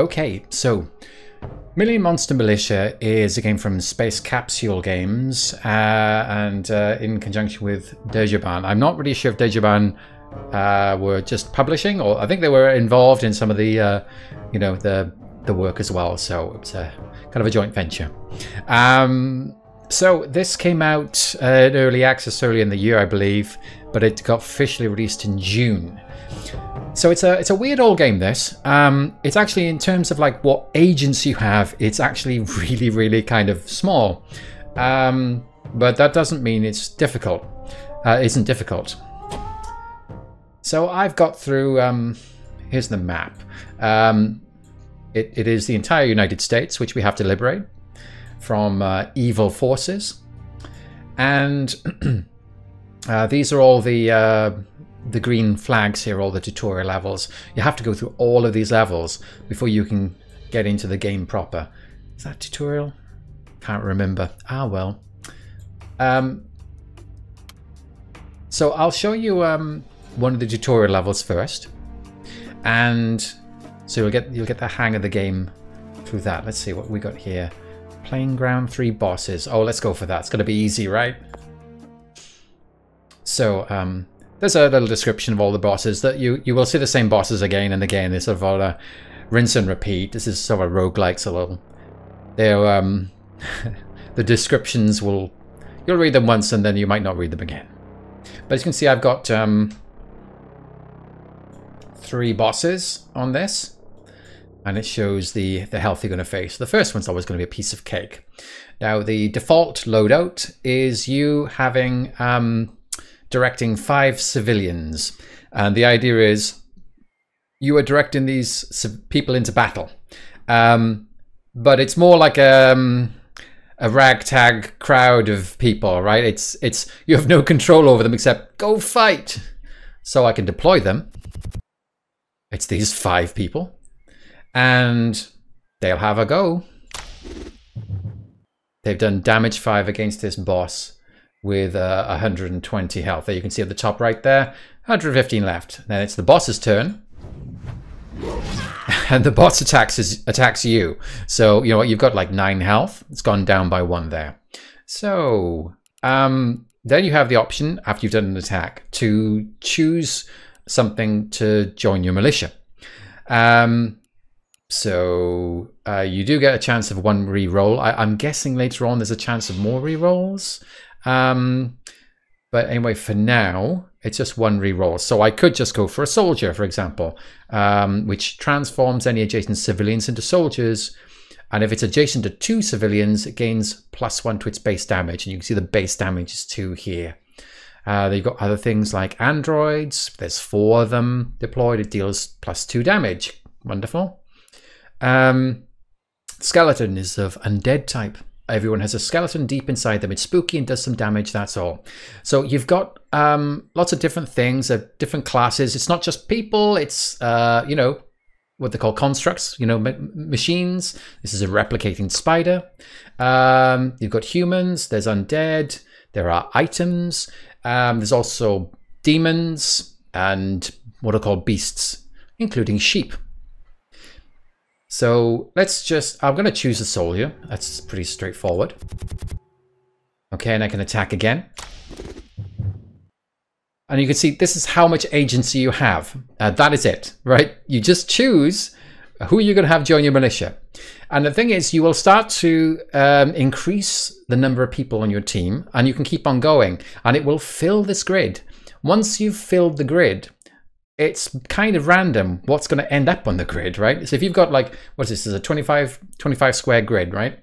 Okay, so Million Monster Militia is a game from Space Capsule Games and in conjunction with Dejaban. I'm not really sure if Dejaban were just publishing, or I think they were involved in some of the, the work as well. So it's a kind of a joint venture. So this came out in early access early in the year, I believe, but it got officially released in June. So it's a weird old game, this. It's actually, in terms of like what agents you have, it's actually really kind of small. But that doesn't mean it's difficult. Isn't difficult. So I've got through, here's the map. It is the entire United States, which we have to liberate from evil forces. And these are all the green flags here, all the tutorial levels. You have to go through all of these levels before you can get into the game proper. Is that tutorial? Can't remember. Ah, well. So I'll show you one of the tutorial levels first, and so you'll get the hang of the game through that. Let's see what we got here. Playing ground, 3 bosses. Oh, let's go for that. It's gonna be easy, right? So there's a little description of all the bosses. That you will see the same bosses again and again. It's sort of all a rinse and repeat. This is sort of a roguelike, so they're the descriptions you'll read them once and then you might not read them again. But as you can see, I've got 3 bosses on this, and it shows the health you're going to face. The first one's always going to be a piece of cake. Now the default loadout is you having directing 5 civilians, and the idea is you are directing these people into battle, but it's more like a ragtag crowd of people, right? It's you have no control over them except go fight. So I can deploy them. It's these 5 people, and they'll have a go. They've done damage 5 against this boss with 120 health. There you can see at the top right there, 115 left. Then it's the boss's turn, and the boss attacks you. So you know what, you've got like 9 health. It's gone down by 1 there. So then you have the option, after you've done an attack, to choose something to join your militia. So you do get a chance of 1 re-roll. I'm guessing later on there's a chance of more re-rolls. But anyway, for now, it's just 1 re-roll. So I could just go for a soldier, for example, which transforms any adjacent civilians into soldiers. And if it's adjacent to 2 civilians, it gains +1 to its base damage. And you can see the base damage is 2 here. They've got other things like androids. There's 4 of them deployed. It deals +2 damage. Wonderful. Skeleton is of undead type. Everyone has a skeleton deep inside them. It's spooky and does some damage, that's all. So you've got lots of different things, different classes. It's not just people, it's, what they call constructs, machines. This is a replicating spider. You've got humans, there's undead, there are items. There's also demons and what are called beasts, including sheep. So I'm going to choose a soldier. That's pretty straightforward. Okay, and I can attack again. And you can see this is how much agency you have. That is it, right? You just choose who you're going to have join your militia. And the thing is, you will start to increase the number of people on your team, and you can keep on going, and it will fill this grid. Once you've filled the grid, it's kind of random what's going to end up on the grid, right? So if you've got like, what's this? This is a 25 square grid, right?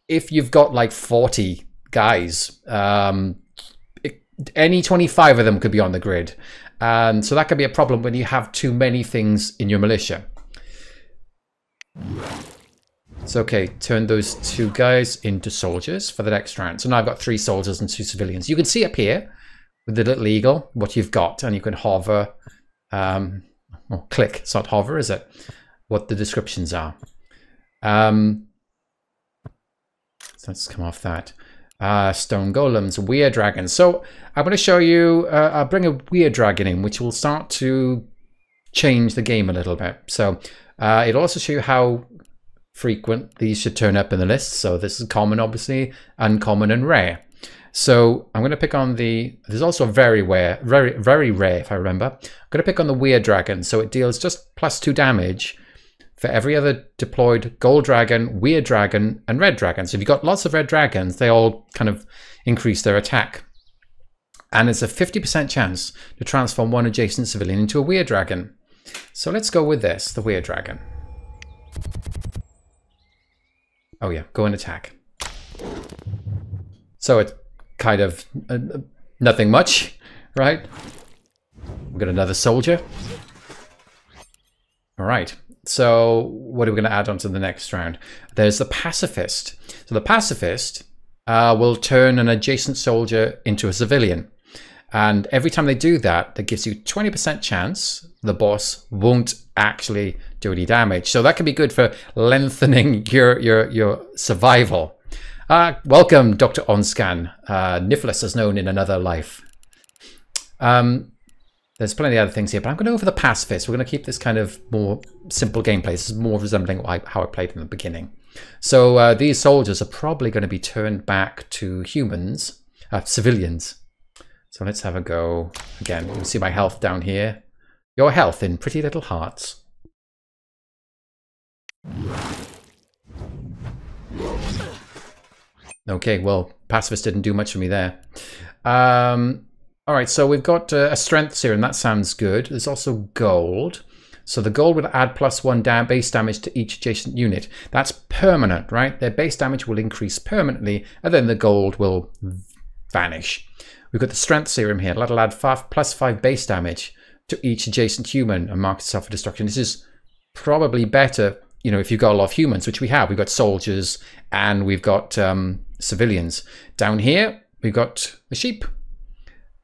If you've got like 40 guys, any 25 of them could be on the grid. And so that could be a problem when you have too many things in your militia. So okay, turn those 2 guys into soldiers for the next round. So now I've got 3 soldiers and 2 civilians. You can see up here with the little eagle what you've got, and you can hover. Well, click, it's not hover, is it? What the descriptions are. So let's come off that. Stone golems, weird dragons. So I'm going to show you, I'll bring a weird dragon in, which will start to change the game a little bit. So It'll also show you how frequent these should turn up in the list. So this is common, obviously, uncommon, and rare. So I'm going to pick on there's also very rare, very rare if I remember. I'm going to pick on the Weird Dragon. So it deals just +2 damage for every other deployed Gold Dragon, Weird Dragon, and Red Dragon. So if you've got lots of Red Dragons, they all kind of increase their attack. And it's a 50% chance to transform one adjacent civilian into a Weird Dragon. So let's go with this, the Weird Dragon. Oh yeah, go and attack. So it's kind of nothing much, right? We've got another soldier. All right, so what are we going to add on to the next round? There's the Pacifist. So the Pacifist will turn an adjacent soldier into a civilian. And every time they do that, that gives you 20% chance the boss won't actually do any damage. So that can be good for lengthening your survival. Welcome, Dr. Onscan, Niflis as known in another life. There's plenty of other things here, but I'm going to go for the Pacifist. We're going to keep this kind of more simple gameplay. This is more resembling how I played in the beginning. So these soldiers are probably going to be turned back to humans, civilians. So let's have a go. Again, you can see my health down here. Your health in pretty little hearts. Okay, well, Pacifist didn't do much for me there. All right, so we've got a strength serum. That sounds good. There's also gold. So the gold will add +1 base damage to each adjacent unit. That's permanent, right? Their base damage will increase permanently, and then the gold will vanish. We've got the strength serum here. That'll add +5 base damage to each adjacent human and mark itself for destruction. This is probably better, you know, if you've got a lot of humans, which we have. We've got soldiers and we've got civilians. Down here, we've got the sheep,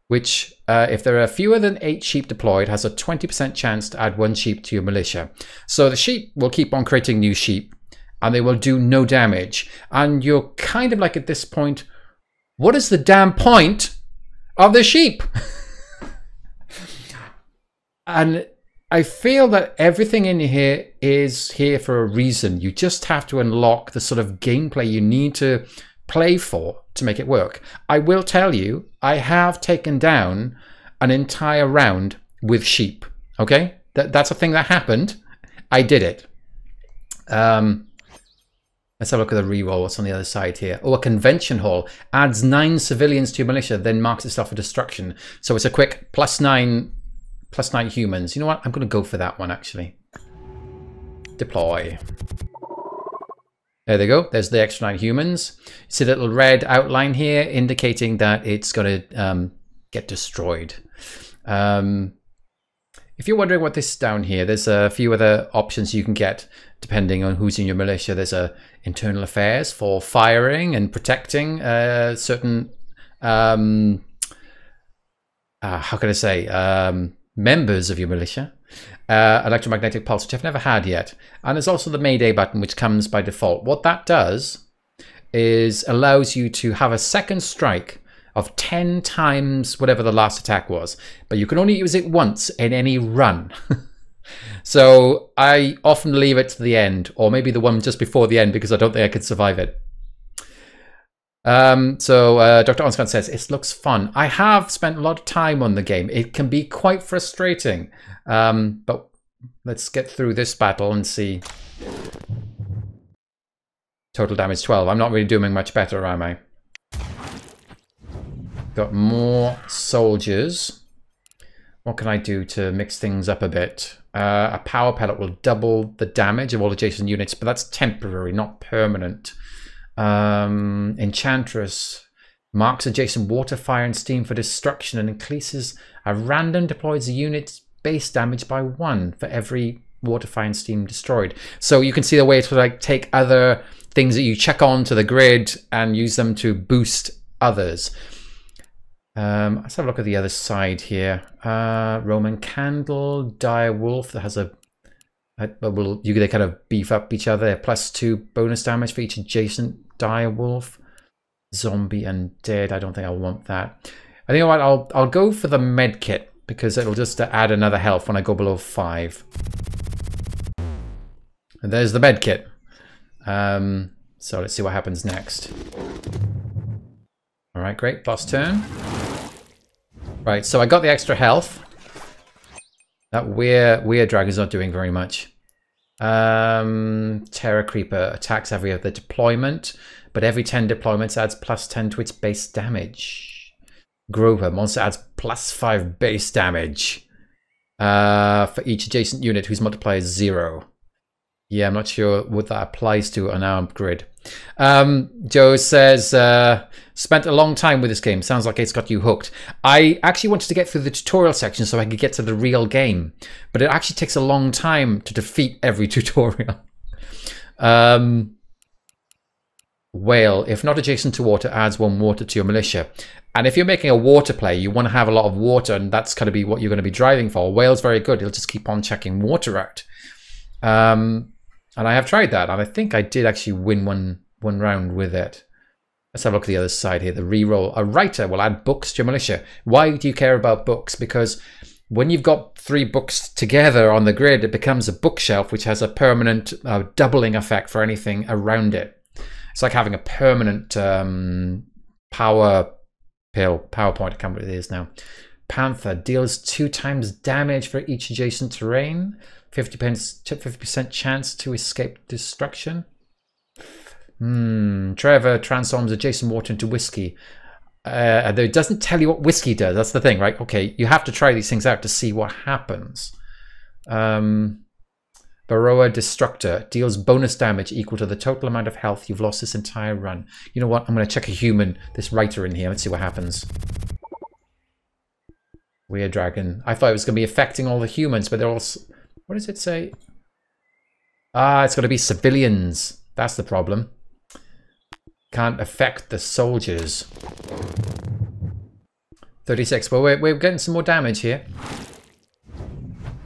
which if there are fewer than 8 sheep deployed, has a 20% chance to add 1 sheep to your militia. So the sheep will keep on creating new sheep and they will do no damage. And you're kind of like at this point, what is the damn point of the sheep? And I feel that everything in here is here for a reason. You just have to unlock the sort of gameplay you need to play for to make it work. I will tell you, I have taken down an entire round with sheep. Okay, that's a thing that happened. I did it. Let's have a look at the reroll. What's on the other side here? Oh, a convention hall adds 9 civilians to your militia, then marks itself for destruction. So it's a quick +9 humans. You know what? I'm going to go for that one actually. Deploy. There they go. There's the extra 9 humans. You see the little red outline here indicating that it's going to get destroyed. If you're wondering what this is down here, there's a few other options you can get depending on who's in your militia. There's a internal affairs for firing and protecting certain, how can I say, members of your militia. Electromagnetic pulse, which I've never had yet. And there's also the Mayday button, which comes by default. What that does is allows you to have a second strike of 10 times whatever the last attack was, but you can only use it once in any run. So I often leave it to the end, or maybe the one just before the end, because I don't think I could survive it. Dr. Onscan says, it looks fun. I have spent a lot of time on the game. It can be quite frustrating, but let's get through this battle and see. Total damage 12. I'm not really doing much better, am I? Got more soldiers. What can I do to mix things up a bit? A power pellet will double the damage of all adjacent units, but that's temporary, not permanent. Enchantress marks adjacent water, fire, and steam for destruction and increases a random deployed unit's base damage by 1 for every water, fire, and steam destroyed. So you can see the way to like take other things that you check onto the grid and use them to boost others. Let's have a look at the other side here. Roman Candle, Dire Wolf that has they kind of beef up each other. +2 bonus damage for each adjacent Dire Wolf. Zombie Undead, I don't think I want that. I think what I'll go for the med kit because it'll just add another health when I go below 5. And there's the med kit. So let's see what happens next. All right, great. Boss turn. Right, so I got the extra health. That weird dragon's not doing very much. Terror Creeper attacks every other deployment, but every 10 deployments adds +10 to its base damage. Grover, monster adds +5 base damage for each adjacent unit whose multiplier is 0. Yeah, I'm not sure what that applies to on our grid. Joe says, spent a long time with this game. Sounds like it's got you hooked. I actually wanted to get through the tutorial section so I could get to the real game. But it actually takes a long time to defeat every tutorial. Whale, if not adjacent to water, adds 1 water to your militia. And if you're making a water play, you want to have a lot of water, and that's going to be what you're going to be driving for. Whale's very good. He'll just keep on checking water out. And I have tried that, and I think I did actually win one round with it. Let's have a look at the other side here. The reroll. A writer will add books to your militia. Why do you care about books? Because when you've got 3 books together on the grid, it becomes a bookshelf, which has a permanent doubling effect for anything around it. It's like having a permanent power pill, PowerPoint. I can't remember what it is now. Panther deals 2 times damage for each adjacent terrain. 50% chance to escape destruction. Trevor transforms adjacent water into whiskey. It doesn't tell you what whiskey does. That's the thing, right? Okay, you have to try these things out to see what happens. Baroa Destructor deals bonus damage equal to the total amount of health you've lost this entire run. You know what? I'm going to check a human, this writer in here. Let's see what happens. Weird dragon. I thought it was going to be affecting all the humans, but they're all... What does it say? Ah, it's got to be civilians. That's the problem. Can't affect the soldiers. 36. Well, we're getting some more damage here.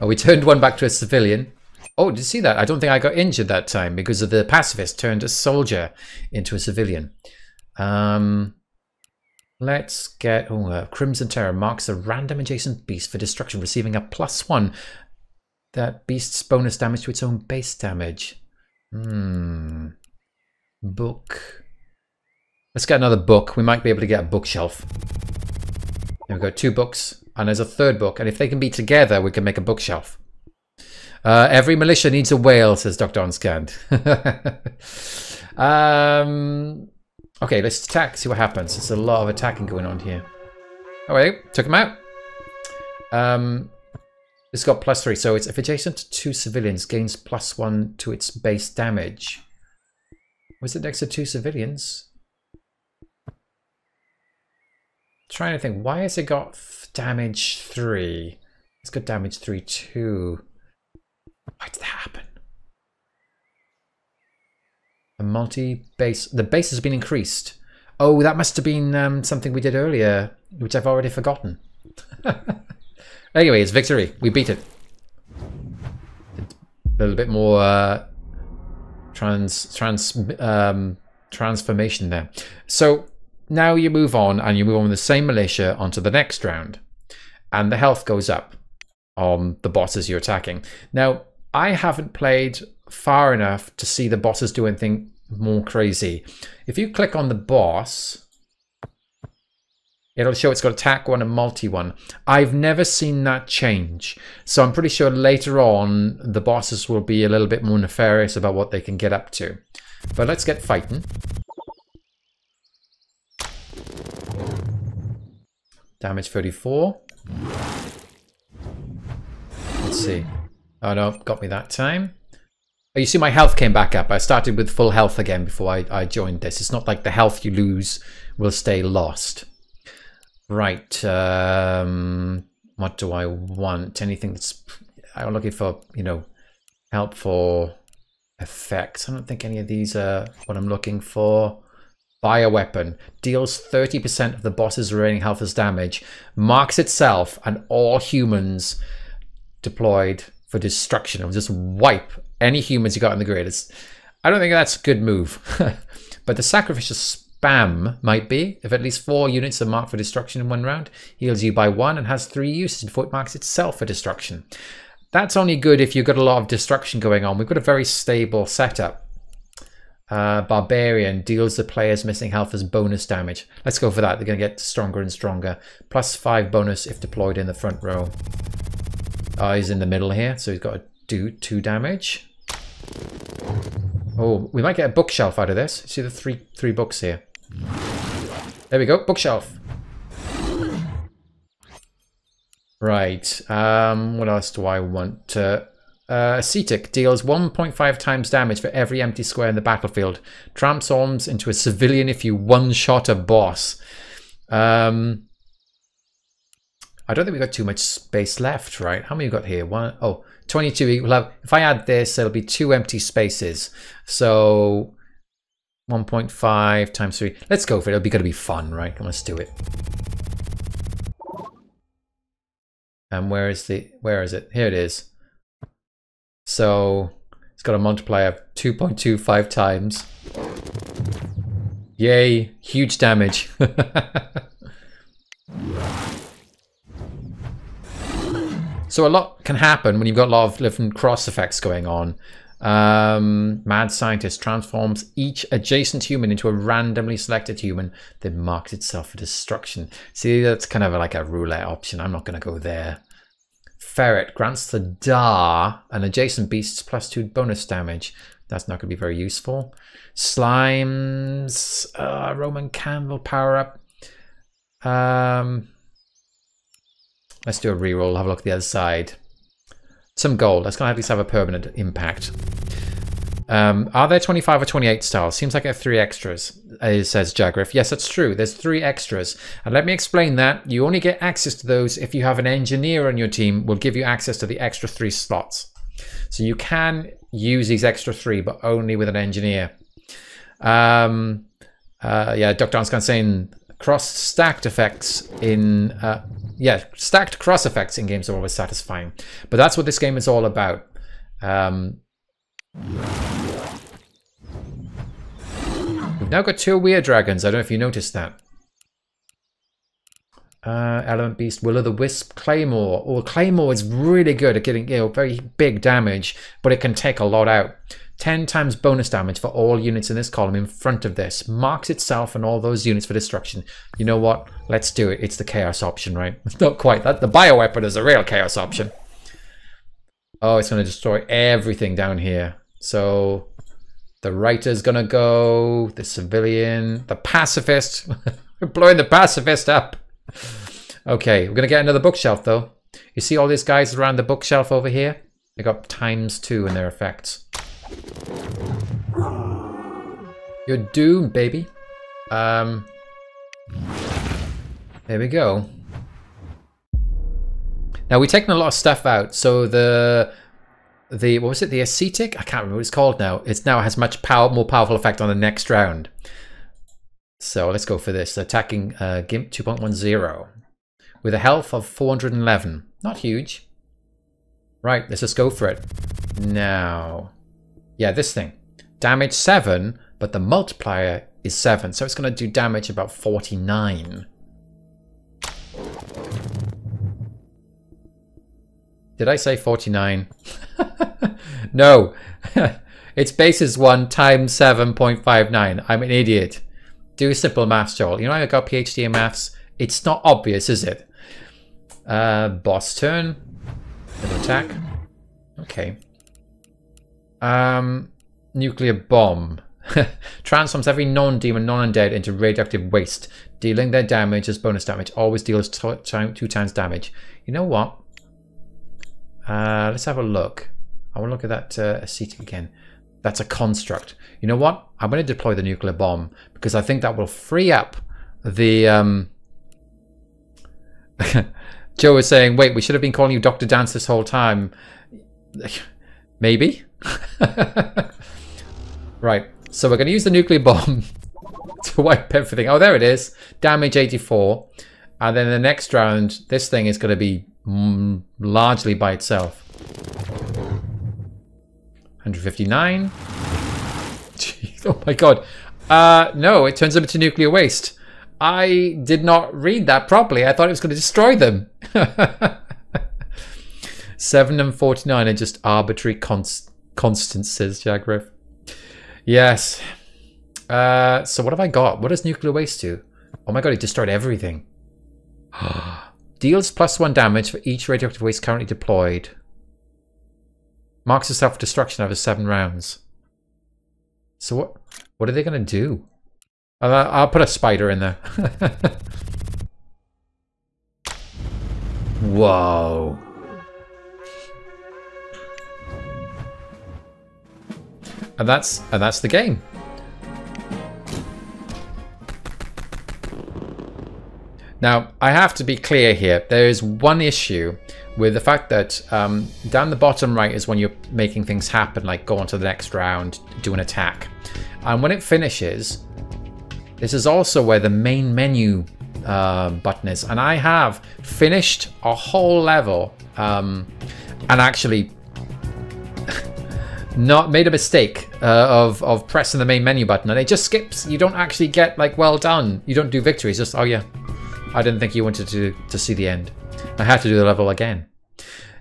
Oh, we turned one back to a civilian. Oh, did you see that? I don't think I got injured that time because of the pacifist turned a soldier into a civilian. Let's get... Oh, Crimson Terror marks a random adjacent beast for destruction, receiving a +1. That beast's bonus damage to its own base damage. Book. Let's get another book. We might be able to get a bookshelf. There we go, 2 books. And there's a 3rd book. And if they can be together, we can make a bookshelf. Every militia needs a whale, says Dr. Onscand. Okay, let's attack, see what happens. There's a lot of attacking going on here. Oh, wait, took him out. It's got +3, so it's if adjacent to 2 civilians, gains +1 to its base damage. Was it next to 2 civilians? Trying to think, why has it got damage 3? It's got damage 3 too. Why did that happen? A multi-base, the base has been increased. Oh, that must have been something we did earlier, which I've already forgotten. Anyway, it's victory. We beat it. A little bit more transformation there. So now you move on, and you move on with the same militia onto the next round, and the health goes up on the bosses you're attacking. Now, I haven't played far enough to see the bosses do anything more crazy. If you click on the boss, it'll show it's got attack 1 and multi 1. I've never seen that change. So I'm pretty sure later on the bosses will be a little bit more nefarious about what they can get up to. But let's get fighting. Damage 34. Let's see. Oh no, got me that time. Oh, you see my health came back up. I started with full health again before I joined this. It's not like the health you lose will stay lost. Right, what do I want? Anything that's... I'm looking for, you know, help for effects. I don't think any of these are what I'm looking for. Bioweapon. Deals 30% of the boss's remaining health as damage. Marks itself and all humans deployed for destruction. It'll just wipe any humans you got in the grid. I don't think that's a good move. But the sacrificial spam might be. If at least 4 units are marked for destruction in 1 round, heals you by 1 and has 3 uses before it marks itself for destruction. that's only good if you've got a lot of destruction going on. We've got a very stable setup. Barbarian deals the players missing health as bonus damage. Let's go for that. They're going to get stronger and stronger. +5 bonus if deployed in the front row. Oh, he's in the middle here, so he's got to do 2 damage. Oh, we might get a bookshelf out of this. See the three books here. There we go, bookshelf. Right, what else do I want? Ascetic deals 1.5 times damage for every empty square in the battlefield. Transforms into a civilian if you one-shot a boss. I don't think we've got too much space left, right? How many have we got here? 22. We'll have, if I add this, it'll be 2 empty spaces. So 1.5 times 3. Let's go for it. It'll be going to be fun, right? Let's do it. And where is it? Here it is. So it's got a multiplier of 2.25 times. Yay, huge damage. So a lot can happen when you've got a lot of different cross effects going on. Mad Scientist transforms each adjacent human into a randomly selected human that marks itself for destruction. See, that's kind of like a roulette option. I'm not going to go there. Ferret grants the Dar and adjacent beasts +2 bonus damage. That's not going to be very useful. Slimes, Roman Candle power up. Let's do a reroll. Have a look at the other side. Some gold. That's going to at least have a permanent impact. Are there 25 or 28 stars? Seems like I have 3 extras, says Jagriff. Yes, that's true. There's 3 extras. And let me explain that. You only get access to those if you have an engineer on your team. Will give you access to the extra 3 slots. So you can use these extra 3, but only with an engineer. Yeah, Dr. Anskan saying cross-stacked effects in... yeah, stacked cross effects in games are always satisfying. But that's what this game is all about. We've now got 2 weird dragons. I don't know if you noticed that. Element Beast, Will-o'-the-Wisp, Claymore. Oh, Claymore is really good at getting, very big damage, but it can take a lot out. 10 times bonus damage for all units in this column in front of this. Marks itself and all those units for destruction. You know what? Let's do it. It's the chaos option, right? It's not quite that. The bioweapon is a real chaos option. Oh, it's going to destroy everything down here. So the writer's going to go. The civilian. The pacifist. We're blowing the pacifist up. Okay, we're going to get another bookshelf, though. You see all these guys around the bookshelf over here? They got ×2 in their effects. You're doomed, baby. There we go. Now we've taken a lot of stuff out. So the what was it? The ascetic? I can't remember what it's called now. It now has much more powerful effect on the next round. So let's go for this. Attacking Gimp 2.10 with a health of 411. Not huge. Right, let's just go for it. Now, yeah, this thing. Damage 7, but the multiplier is 7. So it's going to do damage about 49. Did I say 49? No. Its base is 1 times 7.59. I'm an idiot. Do simple maths, Joel. You know I got a PhD in maths. It's not obvious, is it? Boss turn. Attack. Okay. Nuclear bomb. Transforms every non-demon, non-undead into radioactive waste, dealing their damage as bonus damage. Always deals 2 times damage. You know what? Let's have a look. I want to look at that ascetic again. That's a construct. You know what? I'm going to deploy the nuclear bomb because I think that will free up the... Joe was saying, wait, we should have been calling you Dr. Dance this whole time. Maybe? Right, so we're going to use the nuclear bomb to wipe everything. Oh, there it is. Damage 84. And then the next round, this thing is going to be largely by itself. 159. Jeez, oh my god. No, it turns them into nuclear waste. I did not read that properly. I thought it was going to destroy them. 7 and 49 are just arbitrary constants, says Jagriff. Yes. So what have I got? What does nuclear waste do? Oh my god, it destroyed everything. Deals +1 damage for each radioactive waste currently deployed. Marks a self-destruction over 7 rounds. So what are they going to do? I'll put a spider in there. Whoa. And that's the game. Now, I have to be clear here. There is one issue with the fact that down the bottom right is when you're making things happen, like go on to the next round, do an attack. And when it finishes, this is also where the main menu button is. And I have finished a whole level and actually not made a mistake of pressing the main menu button. And it just skips. You don't actually get like, well done. You don't do victory. It's just, oh yeah, I didn't think you wanted to see the end. I had to do the level again.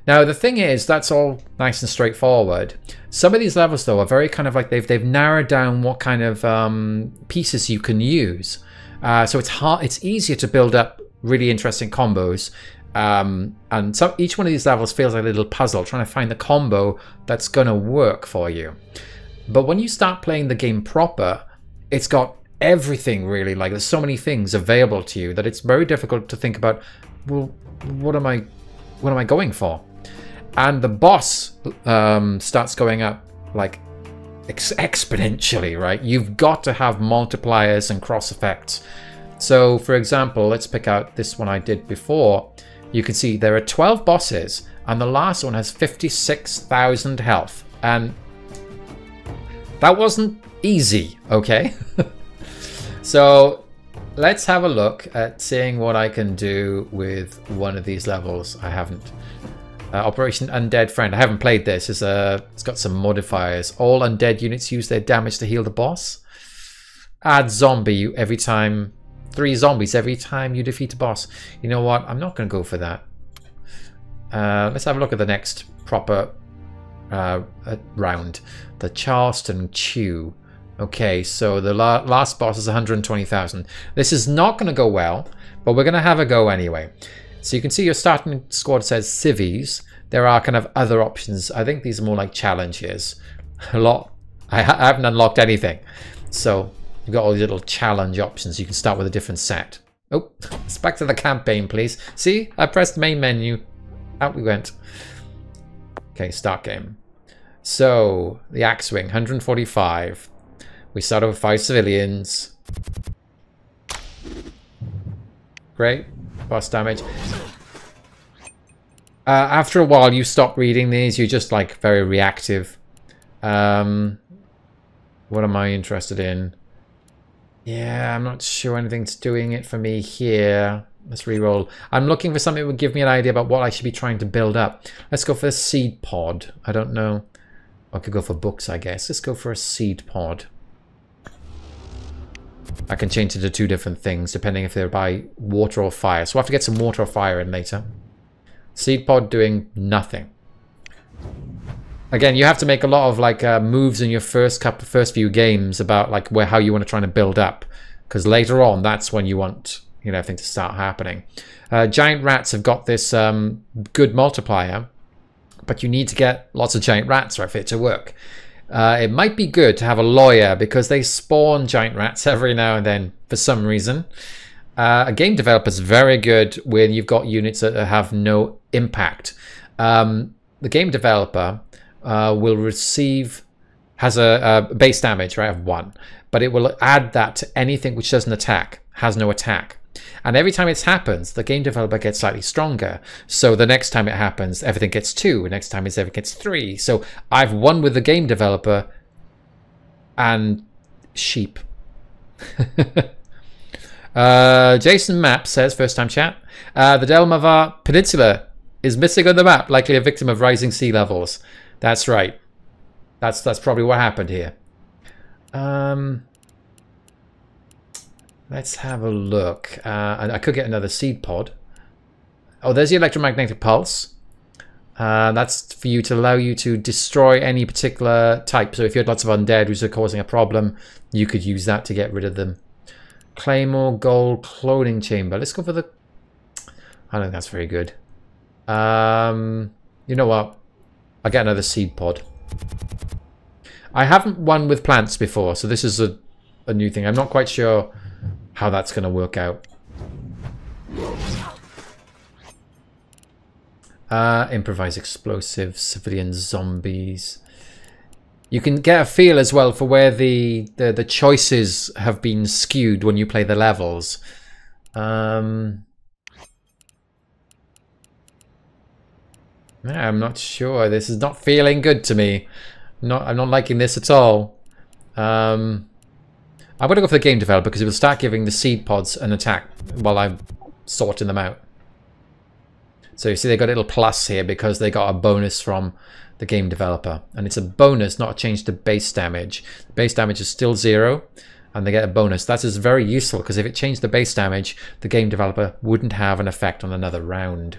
Now the thing is, that's all nice and straightforward. Some of these levels though are very kind of like they've narrowed down what kind of pieces you can use. So it's easier to build up really interesting combos. And so each one of these levels feels like a little puzzle, trying to find the combo that's gonna work for you. But when you start playing the game proper, it's got everything really. Like there's so many things available to you that it's very difficult to think about, well, what am I going for? And the boss starts going up like exponentially, right? You've got to have multipliers and cross effects. So for example, let's pick out this one I did before. You can see there are 12 bosses and the last one has 56,000 health. And that wasn't easy, okay? So let's have a look at seeing what I can do with one of these levels. I haven't. Operation Undead Friend. I haven't played this. It's got some modifiers. All undead units use their damage to heal the boss. Add zombie every time. 3 zombies every time you defeat a boss. You know what? I'm not going to go for that. Let's have a look at the next proper round. The Charleston Chew. Okay, so the last boss is 120,000. This is not going to go well, but we're going to have a go anyway. So you can see your starting squad says civvies. There are kind of other options. I think these are more like challenges. I haven't unlocked anything. So you've got all these little challenge options. You can start with a different set. Oh, let's back to the campaign, please. See, I pressed main menu. Out we went. Okay, start game. So the axe wing, 145. We start with 5 civilians. Great. Boss damage. After a while, you stop reading these. You're just like very reactive. What am I interested in? Yeah, I'm not sure anything's doing it for me here. Let's reroll. I'm looking for something that would give me an idea about what I should be trying to build up. Let's go for a seed pod. I don't know. I could go for books, I guess. Let's go for a seed pod. I can change it to 2 different things depending if they're by water or fire. So we'll have to get some water or fire in later. Seed pod doing nothing. Again, you have to make a lot of like moves in your first few games about like how you want to try to build up, because later on that's when you want everything to start happening. Giant rats have got this good multiplier, but you need to get lots of giant rats right for it to work. It might be good to have a lawyer because they spawn giant rats every now and then for some reason. A game developer is very good when you've got units that have no impact. The game developer has a base damage, right, of 1, but it will add that to anything which doesn't attack, has no attack. And every time it happens, the game developer gets slightly stronger. So the next time it happens, everything gets 2. The next time everything gets 3. So I've won with the game developer and sheep. Jason Map says, first time chat, the Delmavar Peninsula is missing on the map, likely a victim of rising sea levels. That's right. That's probably what happened here. Let's have a look. And I could get another seed pod. Oh, there's the electromagnetic pulse. That's for you to allow you to destroy any particular type. So if you had lots of undead which are causing a problem, you could use that to get rid of them. Claymore, gold, cloning chamber. Let's go for the... I don't think that's very good. You know what? I'll get another seed pod. I haven't won with plants before, so this is a new thing. I'm not quite sure how that's going to work out. Improvise explosives, civilian zombies. You can get a feel as well for where the choices have been skewed when you play the levels. Yeah, I'm not sure. This is not feeling good to me. I'm not liking this at all. I'm going to go for the game developer because it will start giving the seed pods an attack while I'm sorting them out. So you see they got a little plus here because they got a bonus from the game developer. And it's a bonus, not a change to base damage. The base damage is still 0 and they get a bonus. That is very useful because if it changed the base damage, the game developer wouldn't have an effect on another round.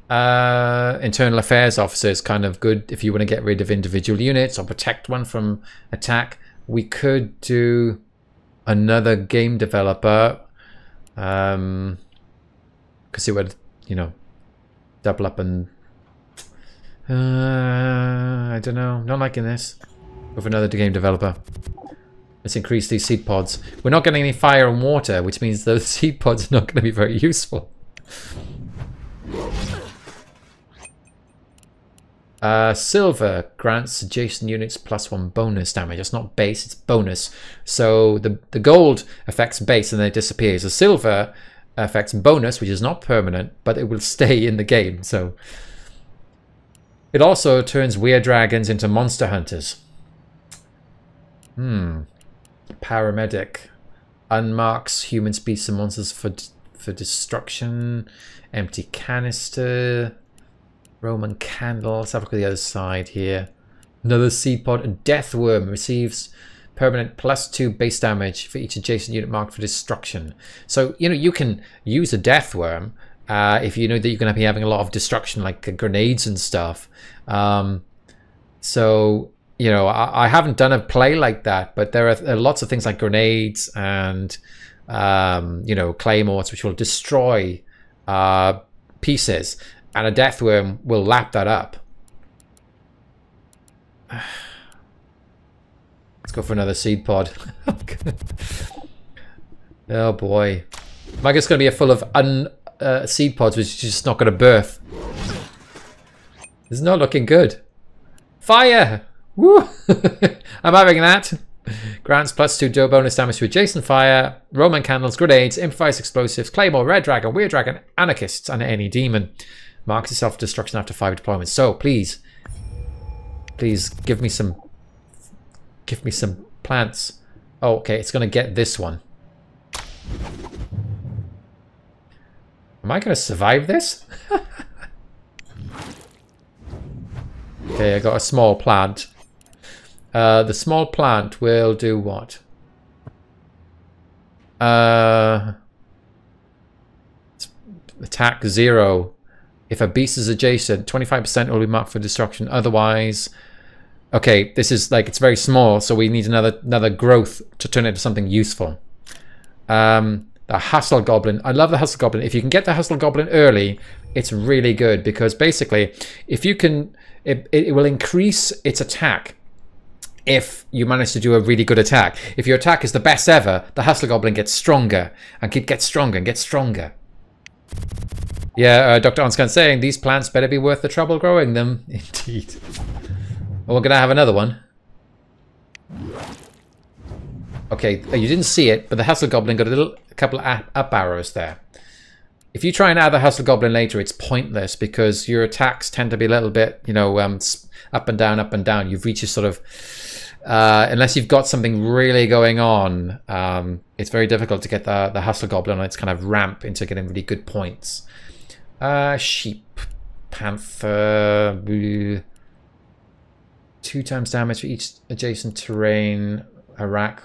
Internal affairs officer is kind of good if you want to get rid of individual units or protect one from attack. We could do another game developer because it would, you know, double up and I don't know, not liking this. Go for another game developer. Let's increase these seed pods. We're not getting any fire and water, which means those seed pods are not going to be very useful. Silver grants adjacent units +1 bonus damage. It's not base, it's bonus. So the gold affects base and then it disappears. The silver affects bonus, which is not permanent, but it will stay in the game. So it also turns weird dragons into monster hunters. Paramedic unmarks humans, beasts and monsters for destruction. Empty canister. Roman candle. Let's have a look at the other side here. Another seed pod. A death worm receives permanent +2 base damage for each adjacent unit marked for destruction. So you know you can use a death worm if you know that you're going to be having a lot of destruction, like grenades and stuff. So you know I haven't done a play like that, but there are lots of things like grenades and you know, claymores which will destroy pieces. And a death worm will lap that up. Let's go for another seed pod. Oh boy. Am I just going to be full of seed pods which is just not going to birth? It's not looking good. Fire! Woo! I'm having that. Grants +2 duo bonus damage to adjacent fire, Roman candles, grenades, improvised explosives, claymore, red dragon, weird dragon, anarchists, and any demon. Marks itself for destruction after 5 deployments. So please give me some plants. Oh, okay, it's gonna get this one. Am I gonna survive this? Okay, I got a small plant. The small plant will do what? Attack 0. If a beast is adjacent, 25% will be marked for destruction. Otherwise, okay, this is like, it's very small, so we need another growth to turn it into something useful. The hustle goblin. I love the hustle goblin. If you can get the hustle goblin early, it's really good because basically, if you can, it will increase its attack. If you manage to do a really good attack. If your attack is the best ever, the hustle goblin gets stronger and gets stronger and gets stronger. Yeah, Dr. Onskan saying these plants better be worth the trouble growing them. Indeed. Well, we're going to have another one. Okay, you didn't see it, but the hustle goblin got a couple of up arrows there. If you try and add the hustle goblin later, it's pointless because your attacks tend to be a little bit, you know, up and down, up and down. You've reached a sort of, unless you've got something really going on, it's very difficult to get the hustle goblin on its kind of ramp into getting really good points. Sheep, panther, 2 times damage for each adjacent terrain, Iraq.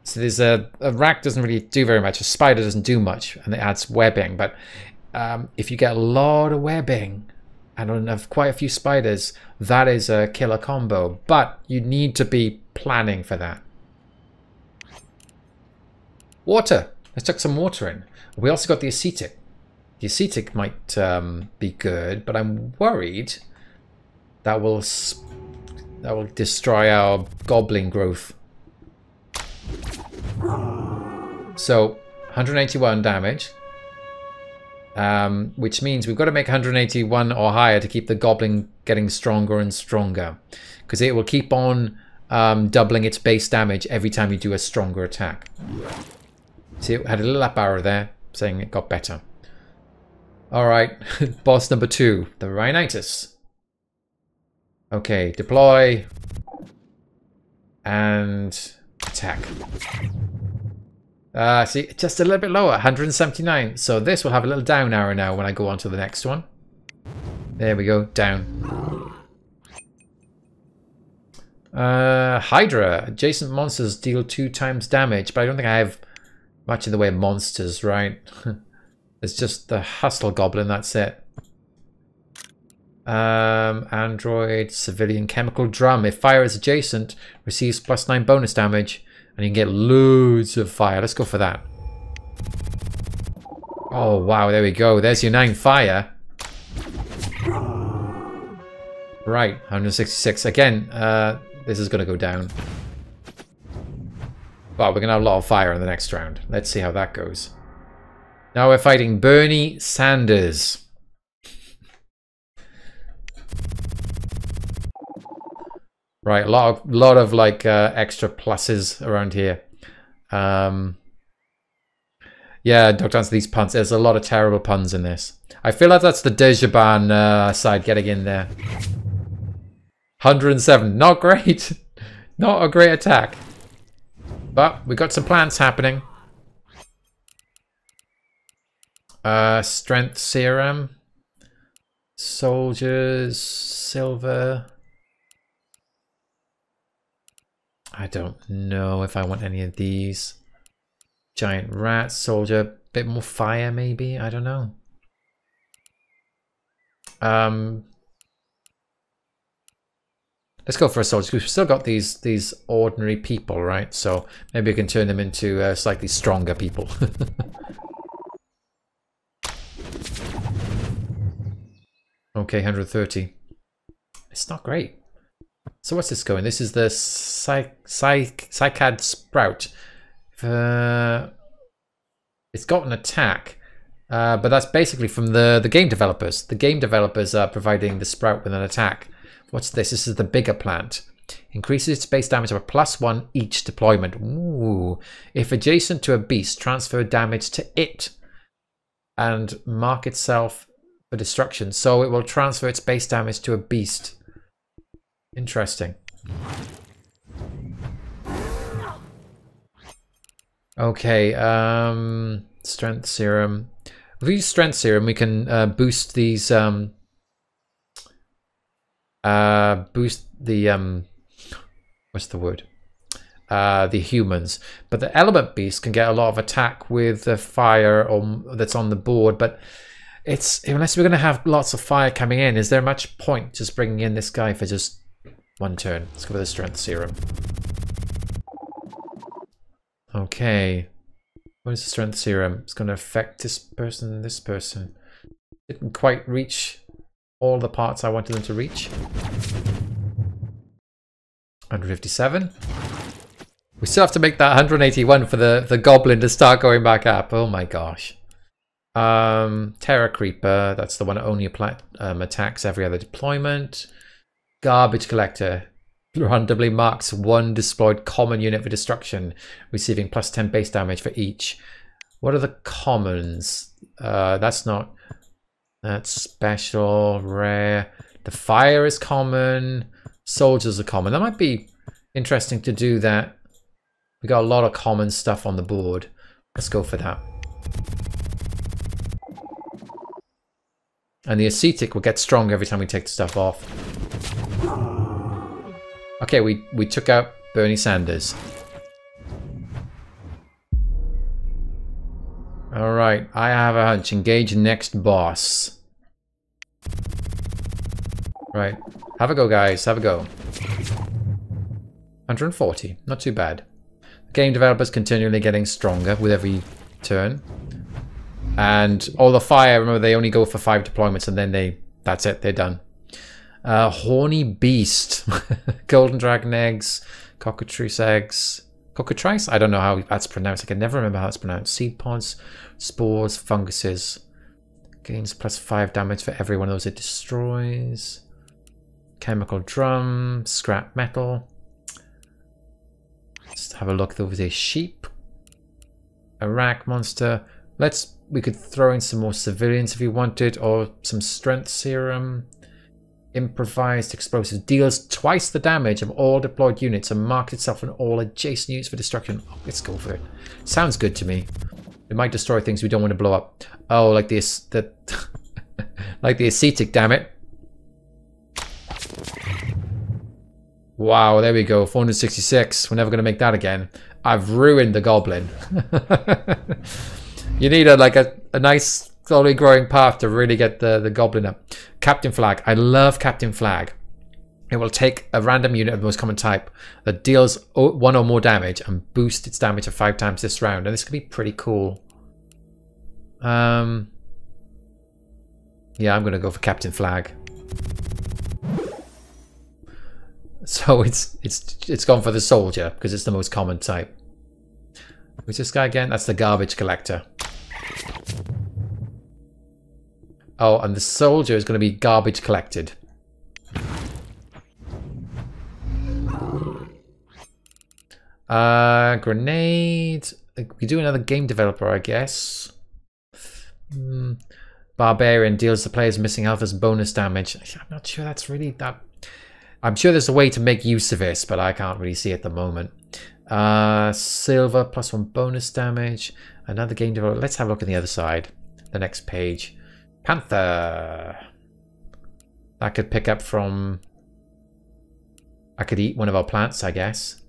So there's a rack doesn't really do very much. A spider doesn't do much, and it adds webbing. But if you get a lot of webbing and have quite a few spiders, that is a killer combo. But you need to be planning for that. Water. Let's chuck some water in. We also got the acetic. The acetic might be good, but I'm worried that will destroy our goblin growth. So 181 damage, which means we've got to make 181 or higher to keep the goblin getting stronger and stronger, because it will keep on doubling its base damage every time you do a stronger attack. See, it had a little up arrow there saying it got better. Alright, boss number 2, the Rhinitis. Okay, deploy and attack. See, just a little bit lower, 179. So this will have a little down arrow now when I go on to the next one. There we go, down. Hydra. Adjacent monsters deal 2 times damage, but I don't think I have much in the way of monsters, right? It's just the hustle goblin, that's it. Android, civilian, chemical drum. If fire is adjacent, receives +9 bonus damage, and you can get loads of fire. Let's go for that. Oh wow, there we go. There's your 9 fire. Right, 166. Again, this is going to go down. But we're going to have a lot of fire in the next round. Let's see how that goes. Now we're fighting Bernie Sanders. Right, a lot of like extra pluses around here. Yeah, Dr. Answer, these puns. There's a lot of terrible puns in this. I feel like that's the Dejaban side getting in there. 107, not great. Not a great attack. But we got some plants happening. Strength serum. Soldiers, silver. I don't know if I want any of these. Giant rat, soldier, bit more fire maybe, I don't know. Let's go for a soldier. We've still got these ordinary people, right? So maybe we can turn them into slightly stronger people. Okay, 130. It's not great. So what's this going? This is the Psycad Sprout. It's got an attack, but that's basically from the game developers. The game developers are providing the Sprout with an attack. What's this? This is the bigger plant. Increases its base damage by +1 each deployment. Ooh. If adjacent to a beast, transfer damage to it and mark itself for destruction. So it will transfer its base damage to a beast. Interesting. Okay, strength serum. If we use strength serum, we can boost these boost the what's the word? The humans. But the element beast can get a lot of attack with the fire that's on the board, but it's unless we're going to have lots of fire coming in, is there much point just bringing in this guy for just one turn? Let's go with the strength serum. Okay. What is the strength serum? It's going to affect this person and this person. Didn't quite reach all the parts I wanted them to reach. 157. We still have to make that 181 for the goblin to start going back up. Oh my gosh. Terror Creeper. That's the one that only attacks every other deployment. Garbage Collector. Randomly marks 1 deployed common unit for destruction, receiving +10 base damage for each. What are the commons? That's special, rare. The fire is common. Soldiers are common. That might be interesting to do that. We got a lot of common stuff on the board. Let's go for that. And the ascetic will get stronger every time we take the stuff off. Okay, we took out Bernie Sanders. Right, I have a hunch. Engage next boss. Right, have a go, guys. Have a go. 140, not too bad. The game developer's continually getting stronger with every turn. And all the fire, remember, they only go for 5 deployments and then that's it, they're done. Horny beast. Golden dragon eggs. Cockatrice eggs. Cockatrice? I don't know how that's pronounced. I can never remember how it's pronounced. Seed pods, spores, funguses. Gains plus 5 damage for every one of those it destroys. Chemical drum. Scrap metal. Let's have a look over the sheep. A rack monster. We could throw in some more civilians if you wanted, or some strength serum. Improvised explosive deals twice the damage of all deployed units and marks itself on all adjacent units for destruction. Oh, let's go for it. Sounds good to me. It might destroy things we don't want to blow up. Oh, like this, like the ascetic, damn it. Wow, there we go. 466. We're never going to make that again. I've ruined the goblin. You need a nice slowly growing path to really get the goblin up. Captain Flag. I love Captain Flag. It will take a random unit of the most common type that deals 1 or more damage and boost its damage of 5 times this round. And this could be pretty cool. Yeah, I'm going to go for Captain Flag. So it's gone for the soldier because it's the most common type. Who's this guy again? That's the garbage collector. Oh, and the soldier is going to be garbage collected. Grenade. We do another game developer, I guess. Barbarian deals the player's missing health as bonus damage. I'm not sure that's really that. I'm sure there's a way to make use of this, but I can't really see it at the moment. Silver plus 1 bonus damage. Another game developer. Let's have a look at the other side. The next page. Panther. That could pick up from... I could eat one of our plants, I guess.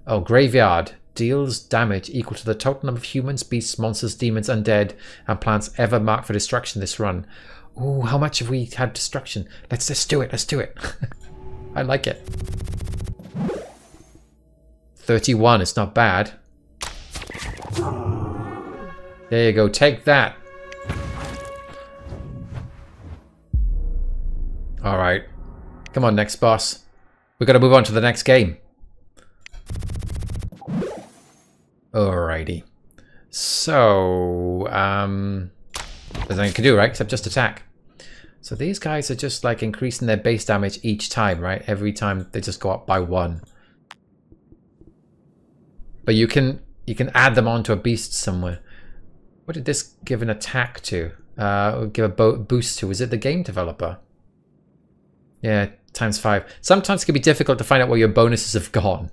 Oh, Graveyard. Deals damage equal to the total number of humans, beasts, monsters, demons, undead, and plants ever marked for destruction this run. Ooh, how much have we had destruction? Let's do it. Let's do it. I like it. 31. It's not bad. There you go. Take that. Alright. Come on, next boss. We've got to move on to the next game. Alrighty. So, there's nothing you can do, right? Except just attack. So these guys are just like increasing their base damage each time, right? Every time they just go up by 1. But you can add them onto a beast somewhere. What did this give an attack to? Give a boost to? Is it the game developer? Yeah, times 5. Sometimes it can be difficult to find out where your bonuses have gone.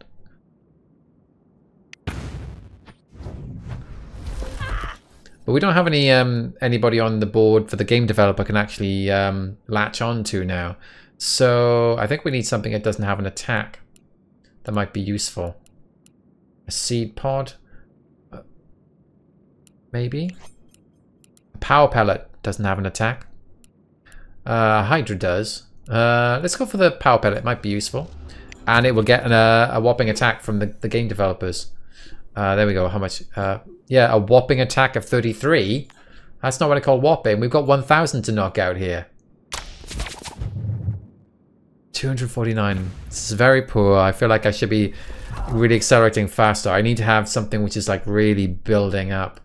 But we don't have any anybody on the board for the game developer can actually latch on to now. So I think we need something that doesn't have an attack. That might be useful. A seed pod. Maybe. A power pellet doesn't have an attack. Hydra does. Let's go for the power pellet. It might be useful. And it will get a whopping attack from the game developers. There we go. How much? Yeah, a whopping attack of 33. That's not what I call whopping. We've got 1,000 to knock out here. 249. This is very poor. I feel like I should be really accelerating faster. I need to have something which is like really building up.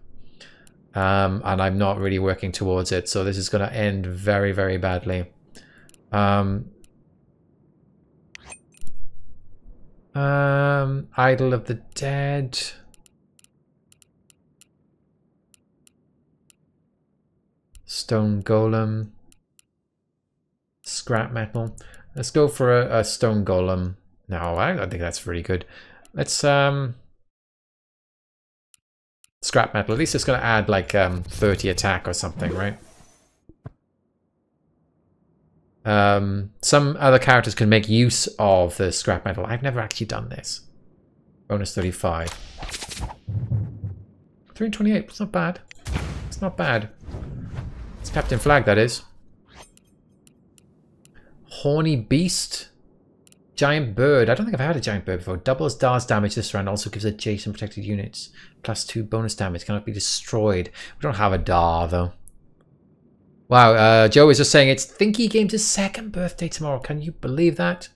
And I'm not really working towards it. So this is going to end very, very badly. Idol of the Dead. Stone Golem. Scrap metal. Let's go for a stone golem. No, I don't think that's very good. Let's scrap metal. At least it's going to add like 30 attack or something, right? Some other characters can make use of the scrap metal. I've never actually done this. Bonus 35. 328. It's not bad. It's not bad. It's Captain Flag, that is. Horny Beast. Giant Bird. I don't think I've had a Giant Bird before. Doubles DAR's damage this round. Also gives adjacent protected units +2 bonus damage. Cannot be destroyed. We don't have a DAR, though. Wow, Joe is just saying it's Thinky Games' 2nd birthday tomorrow. Can you believe that?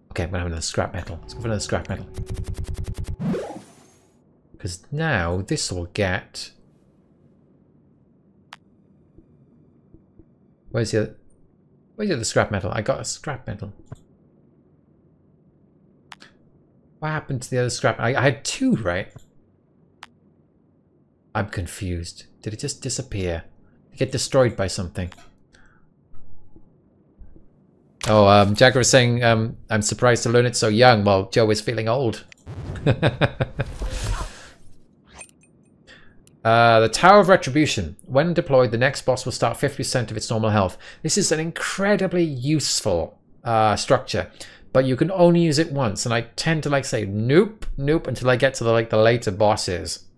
Okay, I'm going to have another scrap metal. Let's go for another scrap metal. Because now this will get... Where's the other scrap metal? I got a scrap metal. What happened to the other scrap? I had 2, right? I'm confused. Did it just disappear? Did it get destroyed by something? Oh, Jagger is saying, I'm surprised to learn it so young. Well, Joe is feeling old. The Tower of Retribution. When deployed, the next boss will start 50% of its normal health. This is an incredibly useful structure, but you can only use it once. And I tend to like say nope, nope until I get to the later bosses.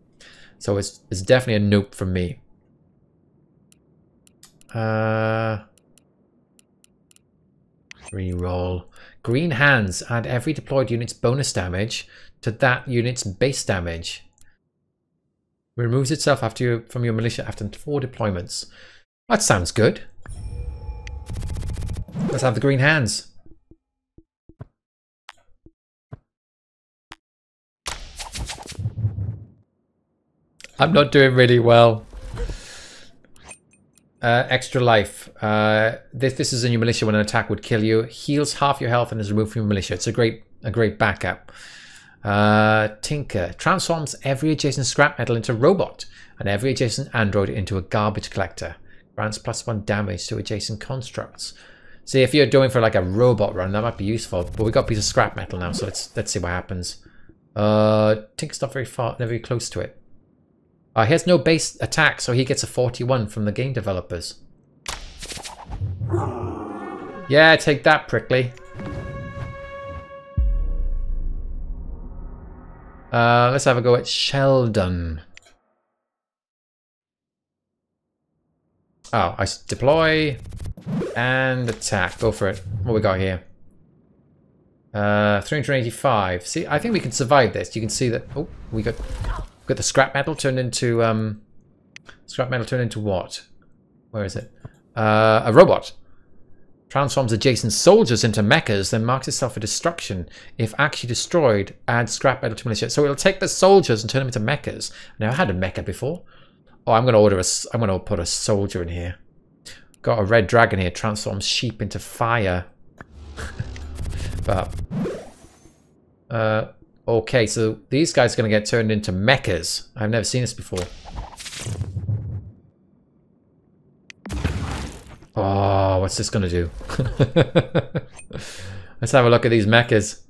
So it's definitely a nope from me. Reroll. Green Hands. Add every deployed unit's bonus damage to that unit's base damage. Removes itself from your militia after 4 deployments. That sounds good. Let's have the Green Hands. I'm not doing really well. Extra life. This is in your militia when an attack would kill you. Heals half your health and is removed from your militia. It's a great backup. Tinker. Transforms every adjacent scrap metal into robot and every adjacent android into a garbage collector. Grants +1 damage to adjacent constructs. See, if you're doing for like a robot run, that might be useful. But we got a piece of scrap metal now, so let's see what happens. Tinker's not very far, not very close to it. He has no base attack, so he gets a 41 from the game developers. Yeah, take that, prickly. Let's have a go at Sheldon. Oh, I deploy and attack. Go for it. What we got here? 385. See, I think we can survive this. You can see that. Oh, we got the scrap metal turned into what? Where is it? A robot. Transforms adjacent soldiers into mechas, then marks itself for destruction. If actually destroyed, adds scrap metal to militia. So it'll take the soldiers and turn them into mechas. Now I had a mecha before. Oh, I'm gonna put a soldier in here. Got a red dragon here. Transforms sheep into fire. But okay, so these guys are gonna get turned into mechas. I've never seen this before. Oh, what's this gonna do? Let's have a look at these mechas.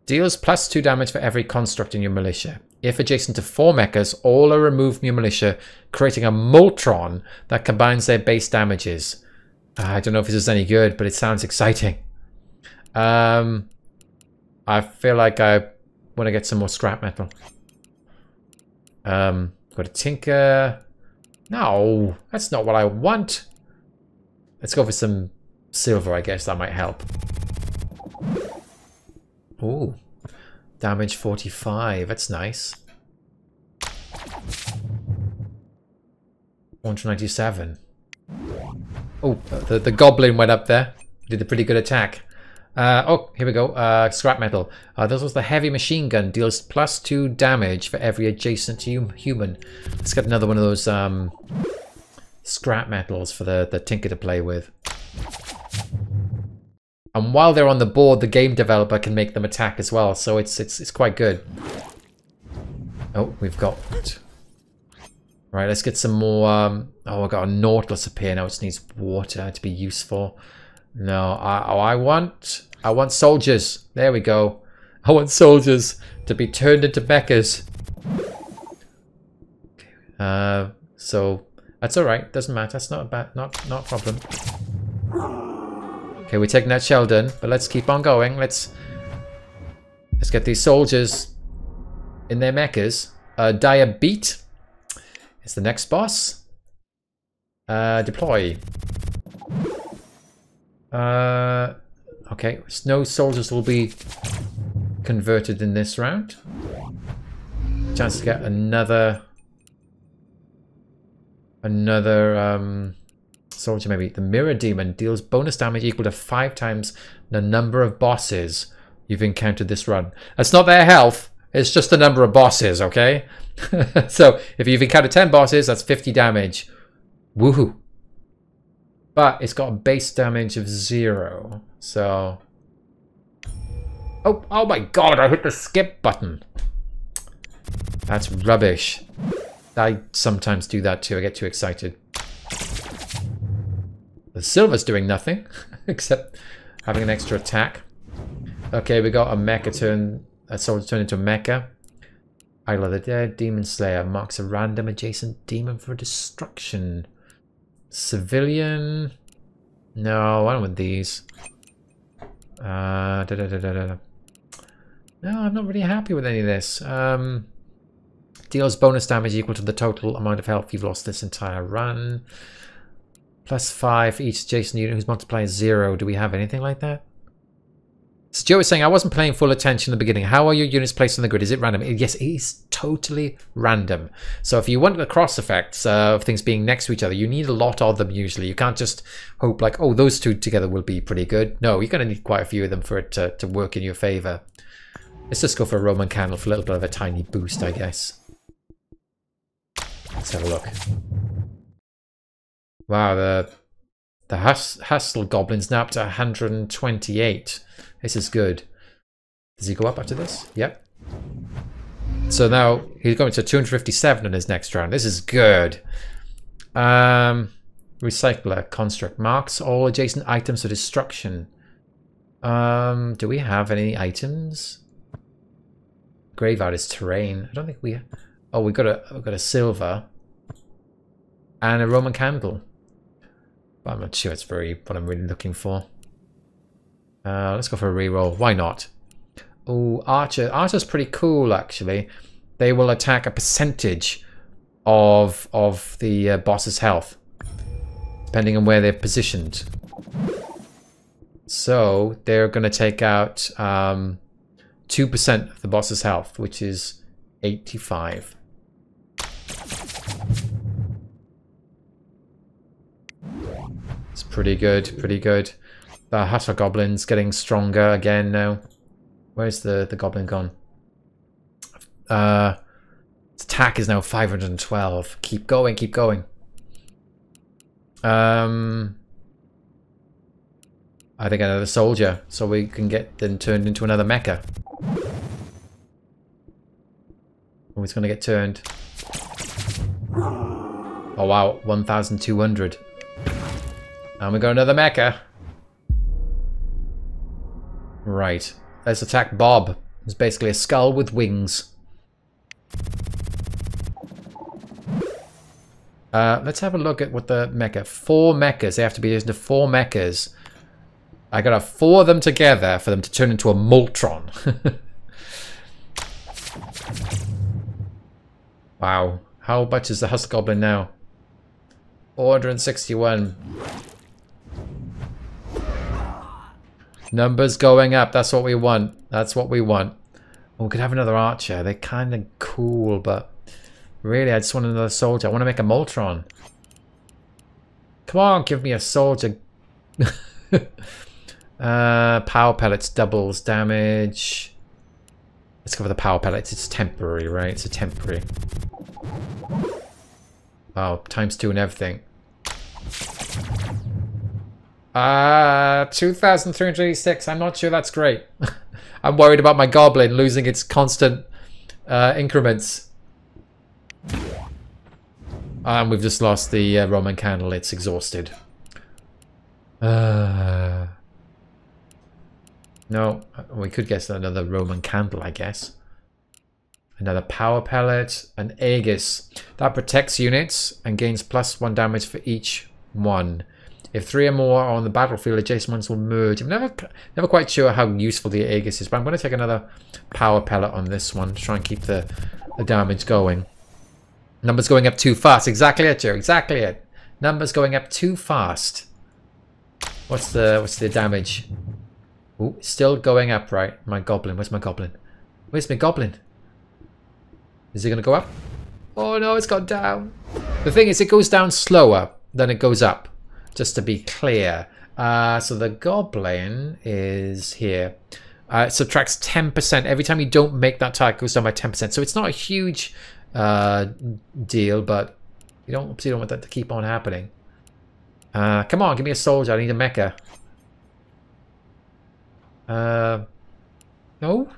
Deals +2 damage for every construct in your militia. If adjacent to 4 mechas, all are removed from your militia, creating a Moltron that combines their base damages. I don't know if this is any good, but it sounds exciting. I feel like I want to get some more scrap metal. Got a Tinker. No, that's not what I want. Let's go for some silver, I guess. That might help. Ooh. Damage 45. That's nice. 197. Oh, the goblin went up there. Did a pretty good attack. Oh, here we go. Scrap metal. This was the heavy machine gun. Deals +2 damage for every adjacent human. Let's get another one of those scrap metals for the Tinker to play with. And while they're on the board, the game developer can make them attack as well. So it's quite good. Oh, we've got... Right, let's get some more... oh, I got a Nautilus up here. Now it needs water to be useful. No, I want soldiers. There we go. I want soldiers to be turned into mechas. So that's all right. Doesn't matter. That's not a bad, not a problem. Okay, we're taking that Sheldon, but let's keep on going. Let's get these soldiers in their mechas. Dire Beat. is the next boss. Deploy. Okay, no soldiers will be converted in this round. Chance to get another soldier maybe. The Mirror Demon deals bonus damage equal to 5 times the number of bosses you've encountered this run. That's not their health, it's just the number of bosses, okay? So if you've encountered 10 bosses, that's 50 damage. Woohoo. But it's got a base damage of 0. So... Oh my god, I hit the skip button. That's rubbish. I sometimes do that too, I get too excited. The silver's doing nothing, except having an extra attack. Okay, we got a mecha turn, a soldier turn into a mecha. Idol of the Dead, Demon Slayer, marks a random adjacent demon for destruction. Civilian... No, I don't want these. No, I'm not really happy with any of this. Deals bonus damage equal to the total amount of health you've lost this entire run. +5 for each adjacent unit whose multiplier is 0. Do we have anything like that? So Joe is saying, I wasn't paying full attention in the beginning. How are your units placed on the grid? Is it random? Yes, it is totally random. So if you want the cross effects of things being next to each other, you need a lot of them usually. You can't just hope like, oh, those two together will be pretty good. No, you're going to need quite a few of them for it to work in your favor. Let's just go for a Roman candle for a little bit of a tiny boost, I guess. Let's have a look. Wow, the Hustle Goblin's now up to 128. This is good. Does he go up after this? Yep. So now he's going to 257 in his next round. This is good. Recycler construct marks all adjacent items for destruction. Do we have any items? Graveyard is terrain. I don't think we. Oh, we've got a silver and a Roman candle. But I'm not sure it's what I'm really looking for. Let's go for a reroll. Why not? Oh, Archer. Archer's pretty cool, actually. They will attack a percentage of the boss's health, depending on where they're positioned. So they're going to take out 2% of the boss's health, which is 85. It's pretty good, pretty good. The Hustle Goblin's getting stronger again now. Where's the goblin gone? Its attack is now 512. Keep going, keep going. I think another soldier, so we can get them turned into another mecha. Oh, he's gonna get turned. Oh wow, 1,200. And we got another mecha. Right. Let's attack Bob. It's basically a skull with wings. Let's have a look at what the mecha... 4 mechas. They have to be into 4 mechas. I gotta have 4 of them together for them to turn into a Moltron. Wow. How much is the Hustle Goblin now? 461. Numbers going up. That's what we want. That's what we want. Oh, we could have another archer. They're kind of cool, but really, I just want another soldier. I want to make a Moltron. Come on, give me a soldier. Power pellets doubles damage. Let's go for the power pellets. It's temporary, right? It's a temporary. Oh, ×2 and everything. 2,386. I'm not sure that's great. I'm worried about my goblin losing its constant increments. And we've just lost the Roman candle. It's exhausted. No, we could get another Roman candle, I guess. Another power pellet, an Aegis. That protects units and gains +1 damage for each one. If 3 or more are on the battlefield, adjacent ones will merge. I'm never quite sure how useful the Aegis is, but I'm going to take another power pellet on this one to try and keep the damage going. Numbers going up too fast. Exactly it, Joe. Exactly it. Numbers going up too fast. What's the damage? Ooh, still going up, right? My goblin. Where's my goblin? Where's my goblin? Is it going to go up? Oh no, it's gone down. The thing is, it goes down slower than it goes up. Just to be clear. So the goblin is here. It subtracts 10%. Every time you don't make that target, it goes down by 10%. So it's not a huge deal, but you don't want that to keep on happening. Come on, give me a soldier. I need a mecha. No?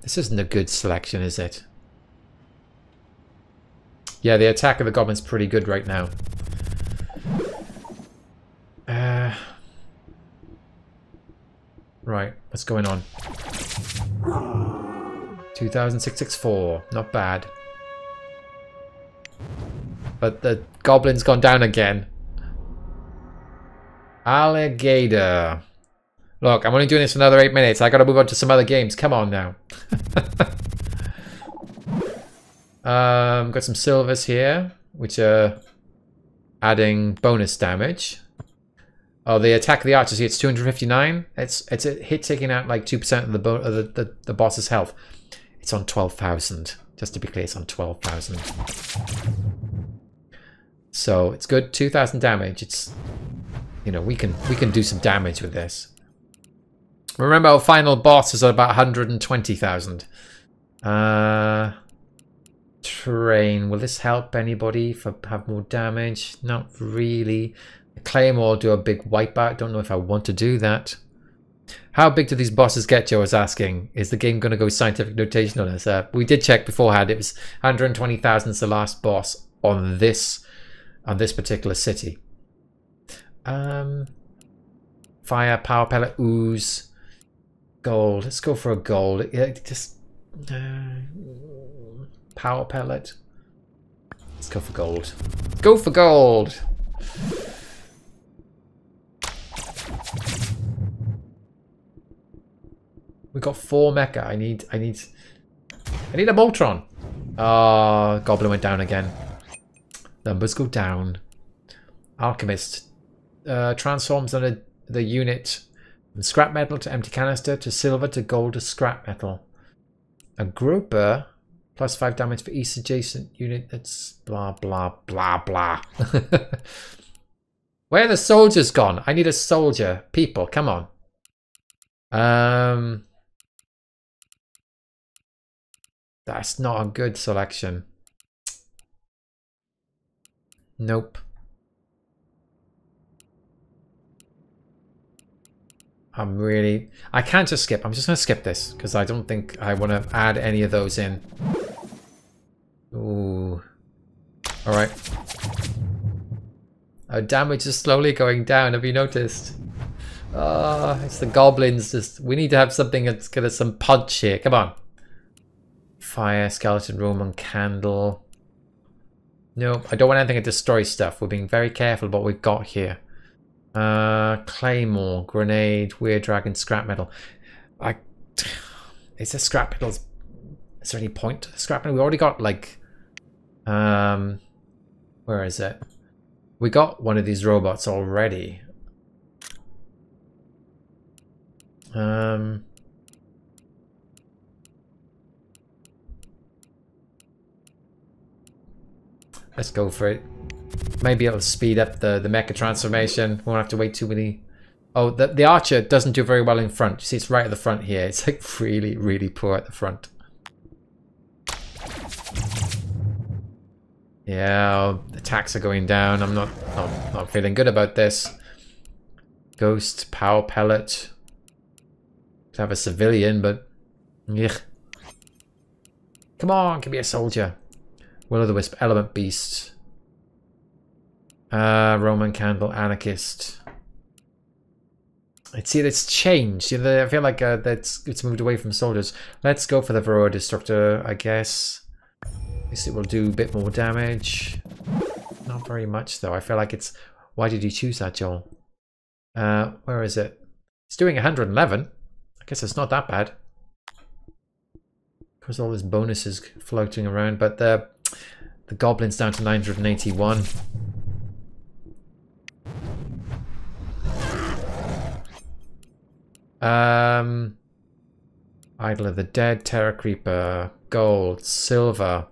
This isn't a good selection, is it? Yeah, the attack of the goblin's pretty good right now. Right, what's going on? 2,664, not bad. But the goblin's gone down again. Alligator. Look, I'm only doing this for another 8 minutes. I gotta move on to some other games. Come on now. Got some silvers here, which are adding bonus damage. Oh, the attack of the archers here, it's 259. It's a hit taking out like 2% of the boss's health. It's on 12,000. Just to be clear, it's on 12,000. So it's good. 2,000 damage. It's, you know, we can do some damage with this. Remember, our final boss is at about 120,000. Terrain. Will this help anybody have more damage? Not really. The Claymore will do a big wipeout. Don't know if I want to do that. How big do these bosses get, Joe was asking. Is the game going to go scientific notation on us? We did check beforehand. It was 120,000 is the last boss on this particular city. Fire, power pellet, ooze, gold. Let's go for a gold. Just power pellet. Let's go for gold. Go for gold. We got 4 mecha. I need a Voltron. Oh, goblin went down again. Numbers go down. Alchemist transforms on the unit from scrap metal to empty canister to silver to gold to scrap metal. A grouper plus 5 damage for each adjacent unit. It's blah blah blah blah. Where are the soldiers gone? I need a soldier. People, come on. That's not a good selection. Nope. I can't just skip. I'm just going to skip this because I don't think I want to add any of those in. Ooh. Alright. Our damage is slowly going down. Have you noticed? It's the goblins. We need to have something that's got some punch here. Come on. Fire, skeleton, Roman candle. Nope, I don't want anything to destroy stuff. We're being very careful about what we've got here. Claymore, grenade, weird dragon, scrap metal. Is there scrap metal? Is there any point to scrap metal? We already got like where is it? We got one of these robots already. Let's go for it. Maybe it'll speed up the mecha transformation. Won't have to wait too many. Oh, the archer doesn't do very well in front. You see, it's right at the front here. It's like really, really poor at the front. Yeah, attacks are going down. I'm not feeling good about this. Ghost, power pellet. To have a civilian, but yeah. Come on, give me a soldier. Will-o'-the-wisp, element beast. Roman candle, anarchist. It's changed. I feel like it's moved away from soldiers. Let's go for the Varroa Destructor, I guess. At least it will do a bit more damage. Not very much though. I feel like it's. Why did you choose that, Joel? Where is it? It's doing 111. I guess it's not that bad. Because all these bonuses floating around, but the goblin's down to 981. Idol of the Dead, Terror Creeper, gold, silver.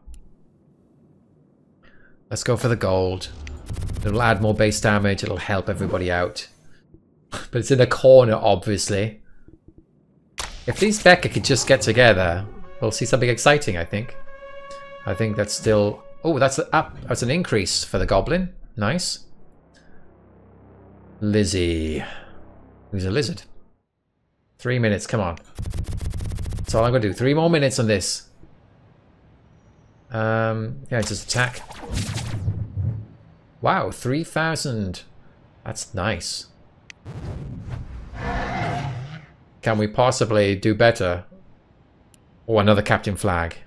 Let's go for the gold. It'll add more base damage, it'll help everybody out. But it's in a corner, obviously. If these Becca could just get together, we'll see something exciting, I think. I think that's still... Oh, that's up. That's an increase for the goblin. Nice. Lizzie. Who's a lizard? 3 minutes, come on. That's all I'm going to do. 3 more minutes on this. Yeah, just attack. Wow, 3,000. That's nice. Can we possibly do better? Oh, another Captain Flag.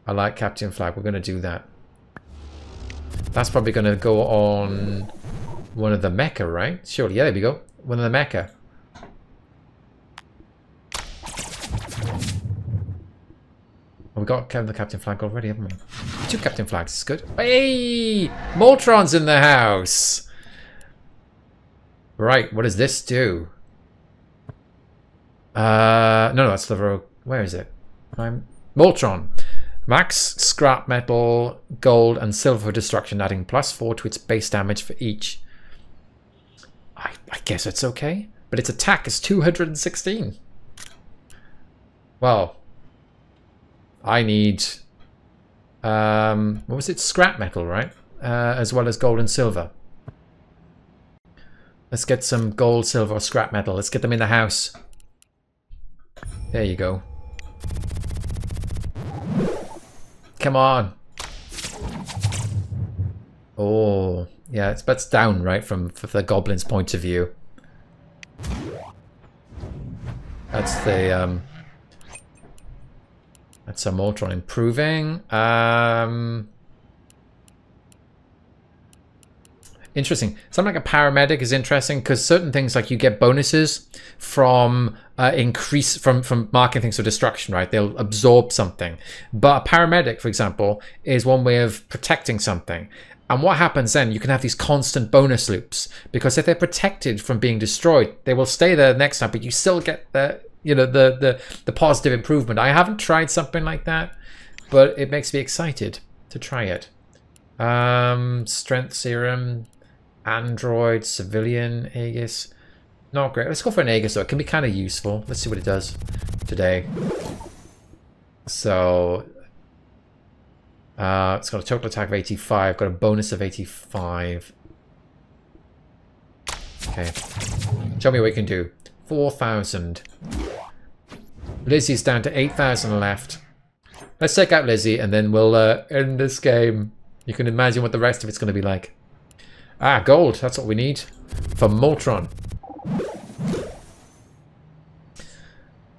I like Captain Flag. We're going to do that. That's probably going to go on one of the mecha, right? Surely, yeah, there we go. One of the mecha. Oh, we got the Captain Flag already, haven't we? 2 Captain Flags is good. Hey! Moltron's in the house! Right, what does this do? No, that's the rogue. Where is it? Moltron. Max scrap metal, gold, and silver for destruction, adding +4 to its base damage for each. I guess it's okay. But its attack is 216. Well, I need... what was it? Scrap metal, right? As well as gold and silver. Let's get some gold, silver, or scrap metal. Let's get them in the house. There you go. Come on. Oh, yeah, that's down, right, from the goblin's point of view. That's the that's a Moltron improving. Interesting. Something like a paramedic is interesting because certain things, like you get bonuses from from marking things for destruction, right? They'll absorb something. But a paramedic, for example, is one way of protecting something. And what happens then? You can have these constant bonus loops because if they're protected from being destroyed, they will stay there next time, but you still get the the positive improvement. I haven't tried something like that, but it makes me excited to try it. Strength serum. Android, civilian, Aegis. Not great. Let's go for an Aegis though. It can be kind of useful. Let's see what it does today. So, it's got a total attack of 85. Got a bonus of 85. Okay. Show me what you can do. 4,000. Lizzie's down to 8,000 left. Let's take out Lizzie and then we'll end this game. You can imagine what the rest of it's going to be like. Ah, gold. That's what we need for Moltron.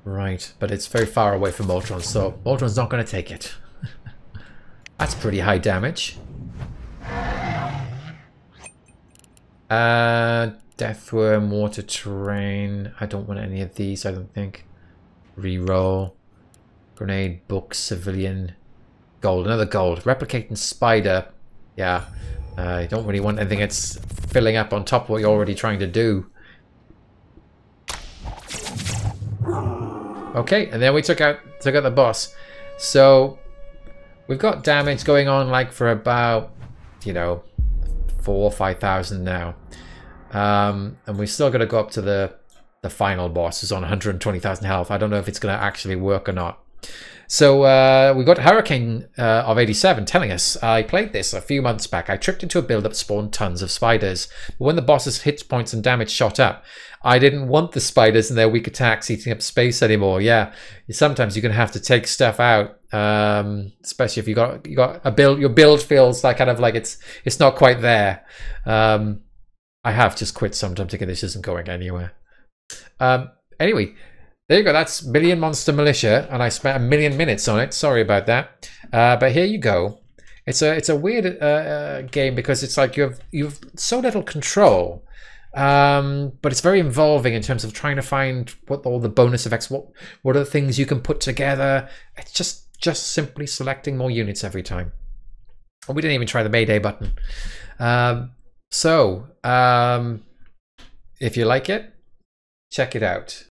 Right, but it's very far away from Moltron, so Moltron's not going to take it. That's pretty high damage. Deathworm, Water Terrain. I don't want any of these, I don't think. Reroll. Grenade, Book, Civilian. Gold, another gold. Replicating Spider. Yeah. You don't really want anything that's filling up on top of what you're already trying to do. Okay, and then we took out the boss. So we've got damage going on like for about, you know, 4,000 or 5,000 now. And we've still got to go up to the final boss who's on 120,000 health. I don't know if it's going to actually work or not. So we got Hurricane of 87 telling us, I played this a few months back. I tripped into a build that spawned tons of spiders. But when the boss's hit points and damage shot up, I didn't want the spiders and their weak attacks eating up space anymore. Yeah, sometimes you're going to have to take stuff out, especially if you got a build. Your build feels like kind of like it's not quite there. I have just quit sometime thinking this isn't going anywhere. Anyway. There you go, that's Million Monster Militia, and I spent 1,000,000 minutes on it. Sorry about that. But here you go. It's a weird game because it's like you've so little control, but it's very involving in terms of trying to find what all the bonus effects, what are the things you can put together. It's just just simply selecting more units every time. And we didn't even try the Mayday button. If you like it, check it out.